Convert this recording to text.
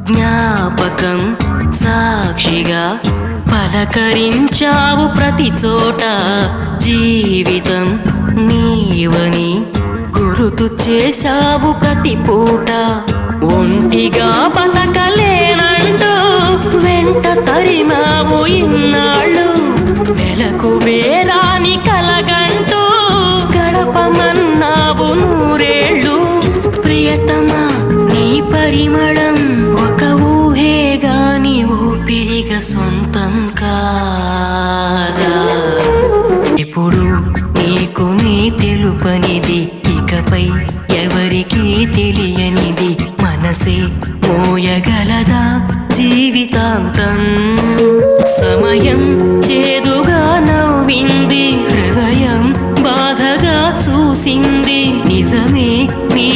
జ్ఞాపకం సాక్షిగా పలకరించావు ప్రతి చోట, జీవితం నీవని గుర్తు చేశావు ప్రతి పూట. ఒంటిగా బతకలేనంటూ వెంట తరిమావు ఇన్నాళ్ళు, నెలకు వేరాని కలగంటూ గడపమన్నావు నూరేళ్ళు. ప్రియతమా నీ పరిమళం ఒక ఊహేగా, నీ ఊపిరిగా సొంతం కాదా? ఇప్పుడు నీకు నీ తెలుపనిది, ఇకపై ఎవరికీ తెలియనిది, మనసే మోయగలదా జీవితాంతం? సమయం చేదుగా నవ్వింది, హృదయం బాధగా చూసింది, నిజమే నీ